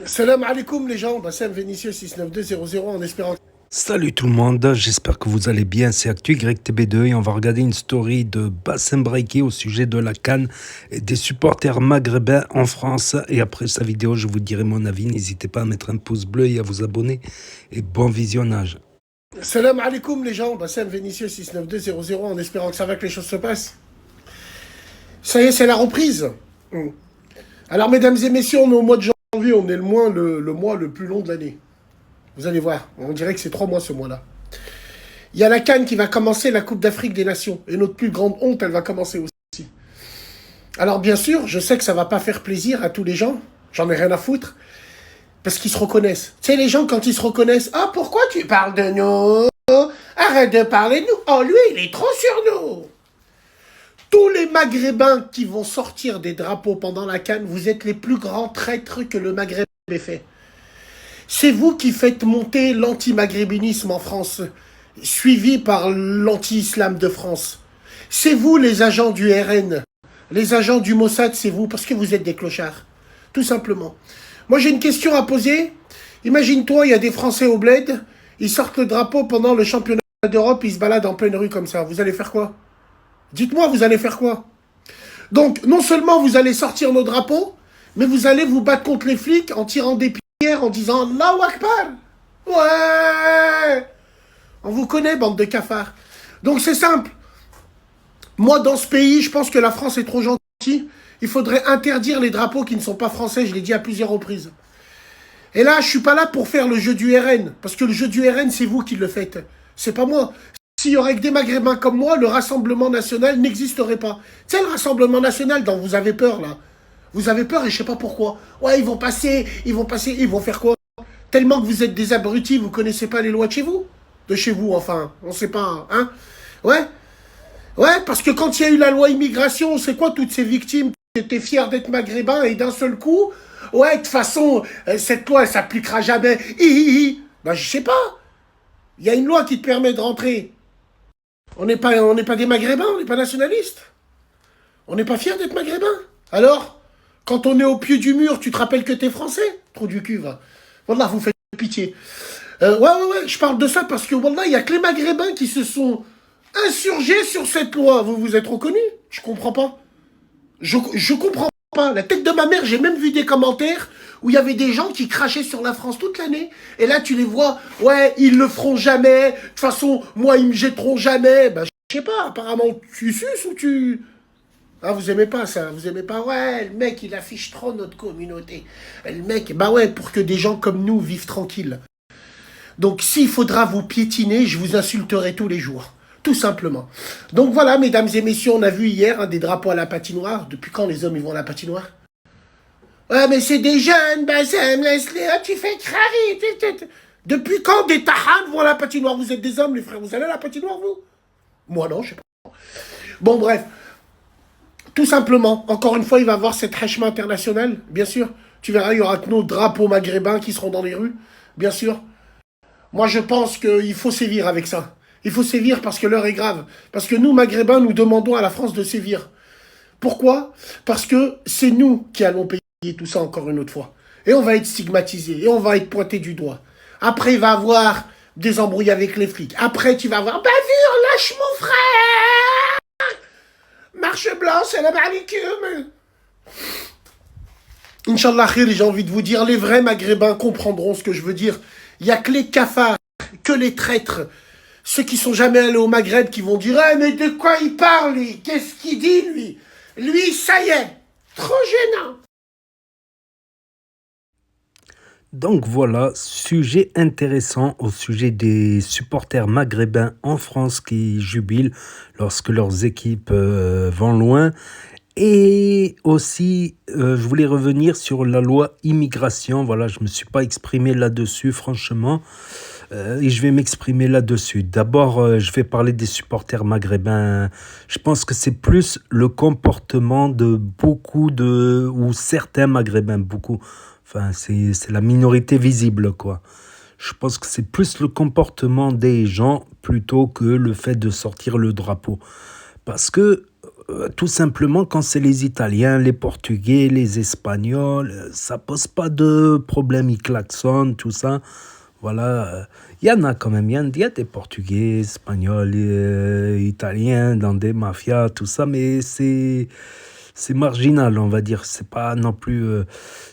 Salam alaikum les gens, Bassem Vénitieux 69200 en espérant. Salut tout le monde, j'espère que vous allez bien. C'est ActuYTB2 et on va regarder une story de Bassem Braiki au sujet de la CAN et des supporters maghrébins en France. Et après sa vidéo, je vous dirai mon avis. N'hésitez pas à mettre un pouce bleu et à vous abonner. Et bon visionnage. Salam alaikum les gens, Bassem Vénitieux 69200 en espérant que ça va, que les choses se passent. Ça y est, c'est la reprise. Alors mesdames et messieurs, on est au mois de janvier, on est le mois le plus long de l'année. Vous allez voir, on dirait que c'est 3 mois ce mois-là. Il y a la CAN qui va commencer, la Coupe d'Afrique des Nations. Et notre plus grande honte, elle va commencer aussi. Alors bien sûr, je sais que ça va pas faire plaisir à tous les gens, j'en ai rien à foutre. Parce qu'ils se reconnaissent. Tu sais, les gens, quand ils se reconnaissent, « Ah, pourquoi tu parles de nous? Arrête de parler de nous. Oh, lui, il est trop sur nous. » Tous les Maghrébins qui vont sortir des drapeaux pendant la CAN, vous êtes les plus grands traîtres que le Maghreb ait fait. C'est vous qui faites monter l'anti-maghrébinisme en France, suivi par l'anti-islam de France. C'est vous, les agents du RN. Les agents du Mossad, c'est vous, parce que vous êtes des clochards. Tout simplement. Moi, j'ai une question à poser. Imagine-toi, il y a des Français au bled, ils sortent le drapeau pendant le championnat d'Europe, ils se baladent en pleine rue comme ça. Vous allez faire quoi? Dites-moi, vous allez faire quoi? Donc, non seulement vous allez sortir nos drapeaux, mais vous allez vous battre contre les flics en tirant des pierres, en disant « Allahu Akbar !» Ouais! On vous connaît, bande de cafards. Donc, c'est simple. Moi, dans ce pays, je pense que la France est trop gentille. Il faudrait interdire les drapeaux qui ne sont pas français, je l'ai dit à plusieurs reprises. Et là, je suis pas là pour faire le jeu du RN, parce que le jeu du RN, c'est vous qui le faites. C'est pas moi. S'il y aurait que des Maghrébins comme moi, le Rassemblement National n'existerait pas. Tu sais, le Rassemblement National dont vous avez peur, là. Vous avez peur et je sais pas pourquoi. Ouais, ils vont passer, ils vont faire quoi? Tellement que vous êtes des abrutis, vous connaissez pas les lois de chez vous? De chez vous, enfin. On sait pas, hein? Ouais? Ouais, parce que quand il y a eu la loi immigration, c'est quoi toutes ces victimes qui étaient fiers d'être maghrébins et d'un seul coup, ouais, de toute façon, cette loi, elle s'appliquera jamais. Ben, je sais pas. Il y a une loi qui te permet de rentrer. On n'est pas des maghrébins, on n'est pas nationalistes. On n'est pas fiers d'être maghrébins. Alors, quand on est au pied du mur, tu te rappelles que t'es français? Trou du cul, va. Wallah, vous faites pitié. Ouais, je parle de ça parce que, wallah, il y a que les maghrébins qui se sont insurgés sur cette loi. Vous vous êtes reconnus? Je comprends pas. Je comprends pas. La tête de ma mère, j'ai même vu des commentaires où il y avait des gens qui crachaient sur la France toute l'année. Et là, tu les vois, ouais, ils le feront jamais. De toute façon, moi, ils me jetteront jamais. Ben, je sais pas, apparemment, tu suces ou tu... Ah, vous aimez pas ça, vous aimez pas, ouais, le mec, il affiche trop notre communauté. Le mec, bah ouais, pour que des gens comme nous vivent tranquilles. Donc, s'il faudra vous piétiner, je vous insulterai tous les jours. Tout simplement. Donc voilà, mesdames et messieurs, on a vu hier des drapeaux à la patinoire. Depuis quand les hommes ils vont à la patinoire? Ouais, mais c'est des jeunes, Bassem, laisse-les, tu fais crari. Depuis quand des tahans vont à la patinoire? Vous êtes des hommes, les frères, vous allez à la patinoire, vous? Moi non, je sais pas. Bon, bref. Tout simplement, encore une fois, il va y avoir cette hachma internationale, bien sûr. Tu verras, il y aura que nos drapeaux maghrébins qui seront dans les rues, bien sûr. Moi, je pense qu'il faut sévir avec ça. Il faut sévir parce que l'heure est grave. Parce que nous, Maghrébins, nous demandons à la France de sévir. Pourquoi? Parce que c'est nous qui allons payer tout ça encore une autre fois. Et on va être stigmatisés. Et on va être pointé du doigt. Après, il va y avoir des embrouilles avec les flics. Après, tu vas avoir bavure, lâche mon frère! Marche blanche, salam alaikum! Inch'Allah khir, j'ai envie de vous dire, les vrais Maghrébins comprendront ce que je veux dire. Il n'y a que les cafards, que les traîtres, ceux qui sont jamais allés au Maghreb qui vont dire « Ah, mais de quoi il parle, lui? Qu'est-ce qu'il dit, lui? Lui, ça y est, trop gênant !» Donc voilà, sujet intéressant au sujet des supporters maghrébins en France qui jubilent lorsque leurs équipes vont loin. Et aussi, je voulais revenir sur la loi immigration. Voilà, je ne me suis pas exprimé là-dessus, franchement. Et je vais m'exprimer là-dessus. D'abord, je vais parler des supporters maghrébins. Je pense que c'est plus le comportement de ou certains maghrébins, beaucoup. Enfin, c'est la minorité visible, quoi. Je pense que c'est plus le comportement des gens plutôt que le fait de sortir le drapeau. Parce que Tout simplement, quand c'est les Italiens, les Portugais, les Espagnols, ça pose pas de problème, ils klaxonnent, tout ça. Voilà, il y en a quand même, il y a des Portugais, Espagnols, Italiens dans des mafias, tout ça, mais c'est marginal, on va dire. C'est pas non plus.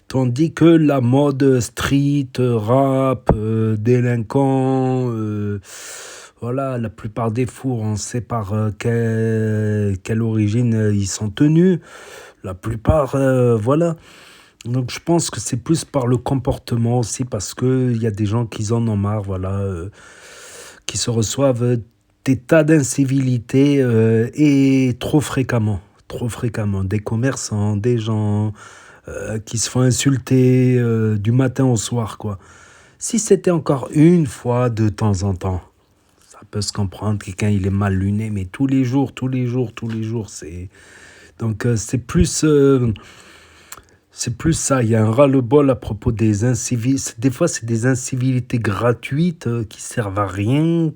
Tandis que la mode street, rap, délinquant, voilà, la plupart des fours, on sait par quelle origine ils sont tenus. La plupart, voilà. Donc je pense que c'est plus par le comportement aussi, parce que il y a des gens qui en ont marre, voilà, qui se reçoivent des tas d'incivilités et trop fréquemment. Trop fréquemment. Des commerçants, des gens qui se font insulter du matin au soir, quoi. Si c'était encore une fois de temps en temps, ça peut se comprendre, quelqu'un il est mal luné, mais tous les jours, tous les jours, tous les jours, c'est... Donc c'est plus ça, il y a un ras-le-bol à propos des incivilités. Des fois, c'est des incivilités gratuites qui servent à rien,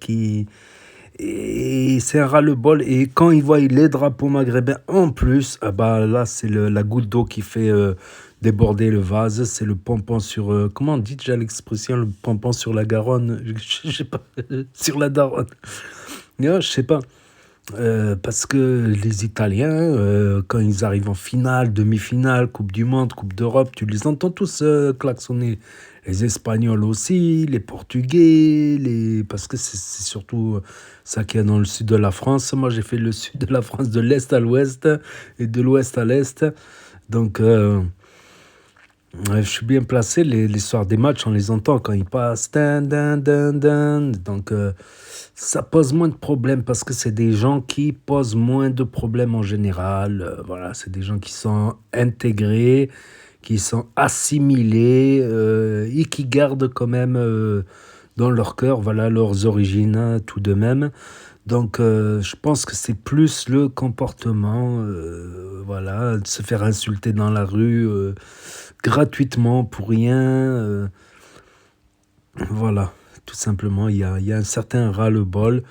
et c'est un ras-le-bol. Et quand ils voient les drapeaux maghrébins en plus, ah bah là, c'est la goutte d'eau qui fait déborder le vase. C'est le pompon sur... comment on dit déjà l'expression, le pompon sur la Garonne? Je sais pas, sur la Daronne. Je sais pas. Parce que les Italiens, quand ils arrivent en finale, demi-finale, Coupe du Monde, Coupe d'Europe, tu les entends tous klaxonner. Les Espagnols aussi, les Portugais, parce que c'est surtout ça qu'il y a dans le sud de la France. Moi, j'ai fait le sud de la France de l'est à l'ouest et de l'ouest à l'est. Donc, je suis bien placé. Les soirs des matchs, on les entend quand ils passent. Dan, dan, dan, dan. Donc, ça pose moins de problèmes parce que c'est des gens qui posent moins de problèmes en général. Voilà, c'est des gens qui sont intégrés, qui sont assimilés et qui gardent quand même dans leur cœur, voilà, leurs origines, hein, tout de même. Donc, je pense que c'est plus le comportement, voilà, de se faire insulter dans la rue gratuitement pour rien. Voilà, tout simplement, il y a un certain ras-le-bol.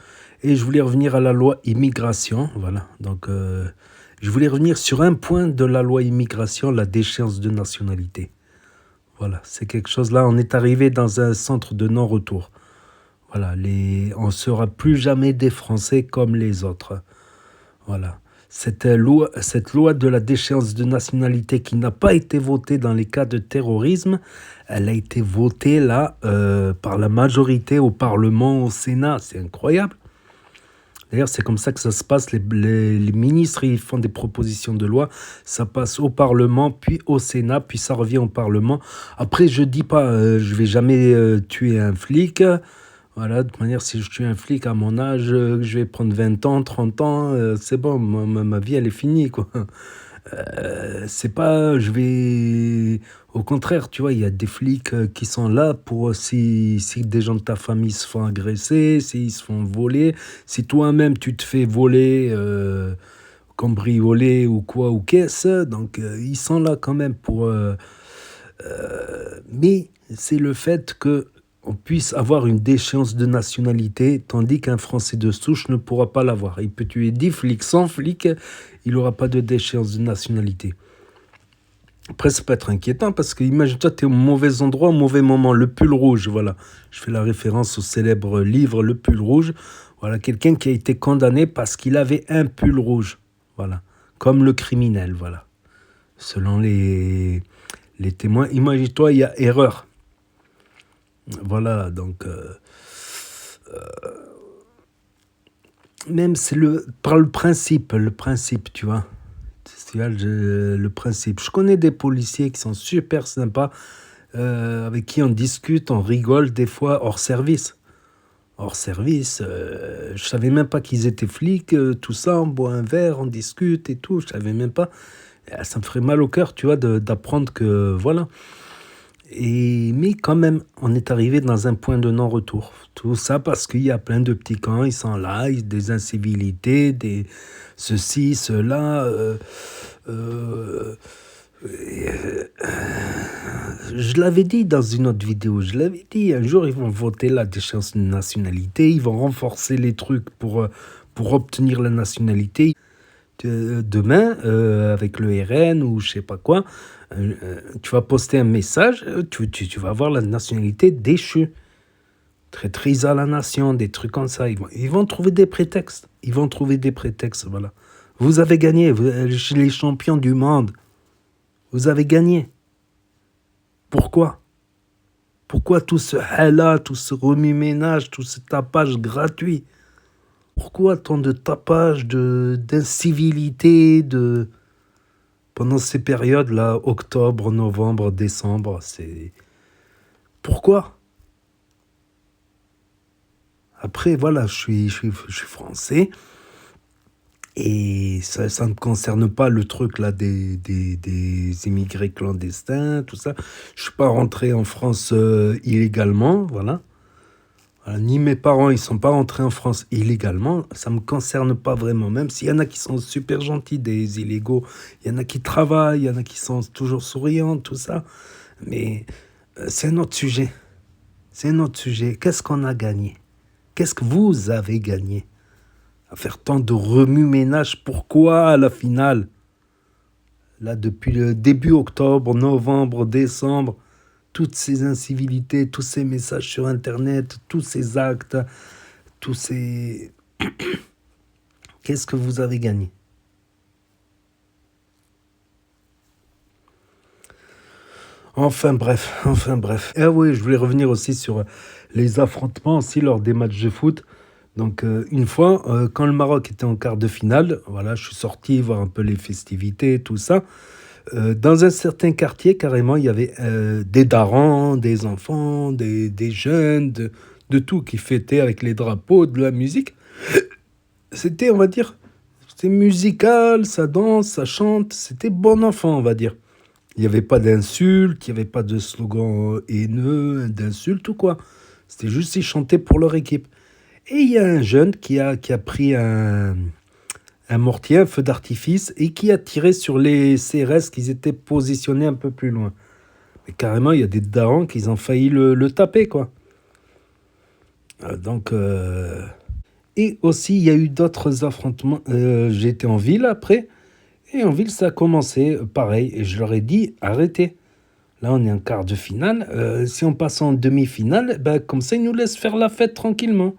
Et je voulais revenir à la loi immigration, voilà. Donc, je voulais revenir sur un point de la loi immigration, la déchéance de nationalité. Voilà, c'est quelque chose là, on est arrivé dans un centre de non-retour. Voilà, on ne sera plus jamais des Français comme les autres. Voilà. Cette loi de la déchéance de nationalité qui n'a pas été votée dans les cas de terrorisme, elle a été votée là par la majorité au Parlement, au Sénat. C'est incroyable. D'ailleurs, c'est comme ça que ça se passe. Les ministres, ils font des propositions de loi. Ça passe au Parlement, puis au Sénat, puis ça revient au Parlement. Après, je dis pas, je vais jamais tuer un flic. Voilà, de toute manière, si je tue un flic à mon âge, je vais prendre 20 ans, 30 ans, c'est bon, ma vie, elle est finie, quoi. C'est pas, je vais... Au contraire, tu vois, il y a des flics qui sont là pour si des gens de ta famille se font agresser, s'ils se font voler, si toi-même tu te fais voler, cambrioler ou quoi ou qu'est-ce, donc ils sont là quand même pour... mais c'est le fait que on puisse avoir une déchéance de nationalité, tandis qu'un Français de souche ne pourra pas l'avoir. Il peut tuer 10 flics, 100 flics, il n'aura pas de déchéance de nationalité. Après, ça peut être inquiétant parce que, imagine-toi, tu es au mauvais endroit, au mauvais moment. Le pull rouge, voilà. Je fais la référence au célèbre livre Le pull rouge. Voilà, quelqu'un qui a été condamné parce qu'il avait un pull rouge. Voilà, comme le criminel, voilà. Selon les témoins, imagine-toi, il y a erreur. Voilà, donc... même c'est par le principe, tu vois. Tu vois, le principe. Je connais des policiers qui sont super sympas, avec qui on discute, on rigole des fois hors service. Hors service, je savais même pas qu'ils étaient flics, tout ça, on boit un verre, on discute et tout, je savais même pas. Ça me ferait mal au cœur, tu vois, d'apprendre que, voilà. Mais quand même, on est arrivé dans un point de non-retour. Tout ça parce qu'il y a plein de petits camps, ils sont là, des incivilités, des ceci, cela. Je l'avais dit dans une autre vidéo, un jour ils vont voter la déchéance de nationalité, ils vont renforcer les trucs pour obtenir la nationalité. demain, avec le RN ou je sais pas quoi, tu vas poster un message, tu vas avoir la nationalité déchue. Traîtrise à la nation, des trucs comme ça. Ils vont trouver des prétextes. Voilà. Vous avez gagné, vous êtes les champions du monde. Vous avez gagné. Pourquoi? Pourquoi tout ce hala, tout ce remue-ménage, tout ce tapage gratuit? Pourquoi tant de tapage, d'incivilité, pendant ces périodes-là, octobre, novembre, décembre, c'est... Pourquoi? Après, voilà, je suis français et ça ne me concerne pas le truc là des immigrés clandestins, tout ça. Je suis pas rentré en France illégalement, voilà. Voilà. Ni mes parents, ils sont pas rentrés en France illégalement. Ça me concerne pas vraiment, même s'il y en a qui sont super gentils, des illégaux. Il y en a qui travaillent, il y en a qui sont toujours souriants, tout ça. Mais c'est un autre sujet. Qu'est-ce qu'on a gagné? Qu'est-ce que vous avez gagné à faire tant de remue-ménage? Pourquoi à la finale? Là, depuis le début octobre, novembre, décembre, toutes ces incivilités, tous ces messages sur Internet, tous ces actes, tous ces... Qu'est-ce que vous avez gagné? Enfin bref. Et oui, je voulais revenir aussi sur les affrontements aussi lors des matchs de foot. Donc une fois, quand le Maroc était en quart de finale, voilà, je suis sorti voir un peu les festivités, tout ça. Dans un certain quartier, carrément, il y avait des darons, des enfants, des jeunes, de tout qui fêtaient avec les drapeaux, de la musique. C'était, on va dire, c'était musical, ça danse, ça chante, c'était bon enfant, on va dire. Il n'y avait pas d'insultes, il n'y avait pas de slogans haineux, d'insultes ou quoi. C'était juste ils chantaient pour leur équipe. Et il y a un jeune qui a pris un mortier, un feu d'artifice, et qui a tiré sur les CRS qui étaient positionnés un peu plus loin. Mais carrément, il y a des darons qui ont failli le taper, quoi. Donc, et aussi, il y a eu d'autres affrontements. J'étais en ville après, et en ville, ça a commencé pareil. Et je leur ai dit, arrêtez. Là, on est en quart de finale. Si on passe en demi-finale, ben, comme ça, ils nous laissent faire la fête tranquillement.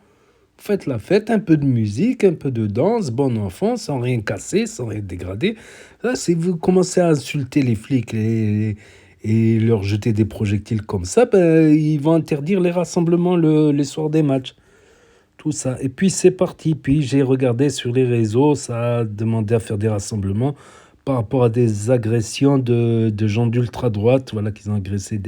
Faites la fête, un peu de musique, un peu de danse, bon enfant, sans rien casser, sans rien dégrader. Là, si vous commencez à insulter les flics et leur jeter des projectiles comme ça, ben, ils vont interdire les rassemblements les soirs des matchs. Tout ça. Et puis c'est parti. Puis j'ai regardé sur les réseaux, ça a demandé à faire des rassemblements par rapport à des agressions de gens d'ultra-droite, voilà, qui ont agressé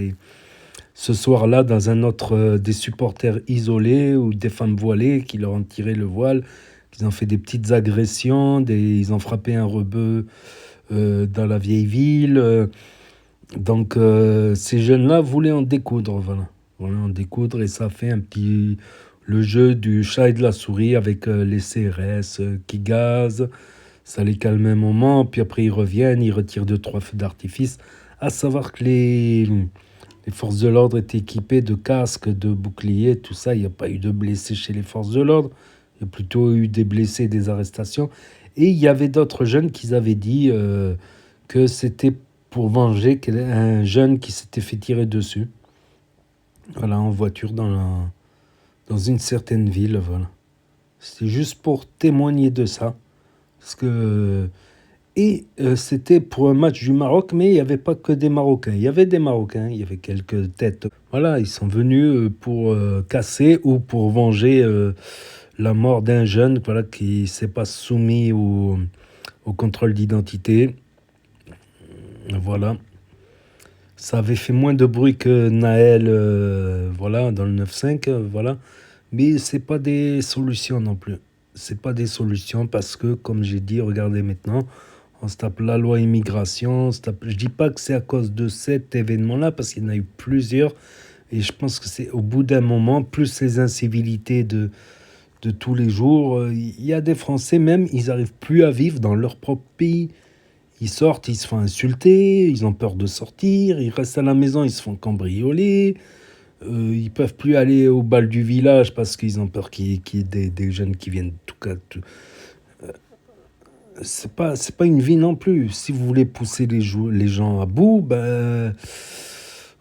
ce soir-là, dans un autre, des supporters isolés ou des femmes voilées qui leur ont tiré le voile, qu'ils ont fait des petites agressions, ils ont frappé un rebeu dans la vieille ville. Donc ces jeunes-là voulaient en découdre, voilà. Voulaient en découdre et ça fait un petit... le jeu du chat et de la souris avec les CRS qui gazent. Ça les calme un moment, puis après ils reviennent, ils retirent 2-3 feux d'artifice. À savoir que les forces de l'ordre étaient équipées de casques, de boucliers, tout ça. Il n'y a pas eu de blessés chez les forces de l'ordre. Il y a plutôt eu des blessés, des arrestations. Et il y avait d'autres jeunes qui avaient dit que c'était pour venger un jeune qui s'était fait tirer dessus. Voilà, en voiture dans une certaine ville. Voilà. C'est juste pour témoigner de ça. Parce que... Et c'était pour un match du Maroc, mais il n'y avait pas que des Marocains. Il y avait des Marocains, il y avait quelques têtes. Voilà, ils sont venus pour casser ou pour venger la mort d'un jeune, voilà, qui ne s'est pas soumis au contrôle d'identité. Voilà. Ça avait fait moins de bruit que Naël, voilà, dans le 9-5, voilà. Mais c'est pas des solutions non plus. C'est pas des solutions parce que, comme j'ai dit, regardez maintenant, on se tape la loi immigration. Je dis pas que c'est à cause de cet événement-là, parce qu'il y en a eu plusieurs. Et je pense que c'est au bout d'un moment, plus les incivilités de tous les jours, il y a des Français même, ils n'arrivent plus à vivre dans leur propre pays. Ils sortent, ils se font insulter, ils ont peur de sortir, ils restent à la maison, ils se font cambrioler. Ils peuvent plus aller au bal du village parce qu'ils ont peur qu'il y ait des jeunes qui viennent c'est pas une vie non plus. Si vous voulez pousser les gens à bout, ben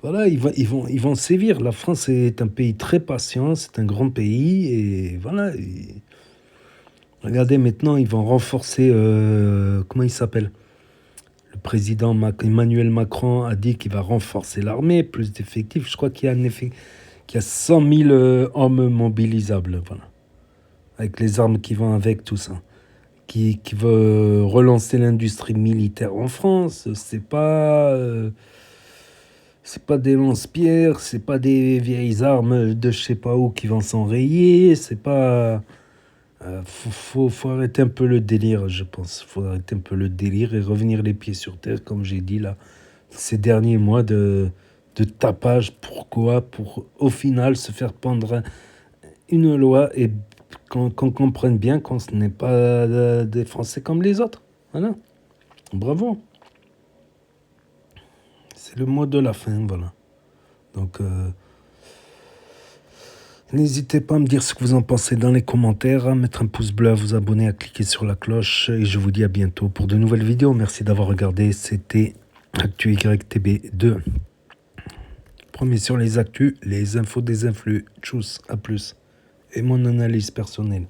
voilà, ils vont sévir. La France est un pays très patient, c'est un grand pays et voilà. Regardez maintenant, ils vont renforcer. Comment il s'appelle? Le président Emmanuel Macron a dit qu'il va renforcer l'armée, plus d'effectifs. Je crois qu'il y a 100 000 hommes mobilisables, voilà, avec les armes qui vont avec tout ça. Qui veut relancer l'industrie militaire en France. C'est pas des lance-pierres, c'est pas des vieilles armes de je sais pas où qui vont s'enrayer. C'est pas. Faut arrêter un peu le délire, je pense. Faut arrêter un peu le délire et revenir les pieds sur terre, comme j'ai dit là, ces derniers mois de tapage. Pourquoi? Pour au final se faire prendre une loi et qu'on comprenne bien qu'on ce n'est pas des Français comme les autres. Voilà. Bravo. C'est le mot de la fin, voilà. Donc, n'hésitez pas à me dire ce que vous en pensez dans les commentaires, à mettre un pouce bleu, à vous abonner, à cliquer sur la cloche. Et je vous dis à bientôt pour de nouvelles vidéos. Merci d'avoir regardé. C'était Actu YTB 2. Premier sur les actus, les infos des influx. Tchuss, à plus. Et mon analyse personnelle.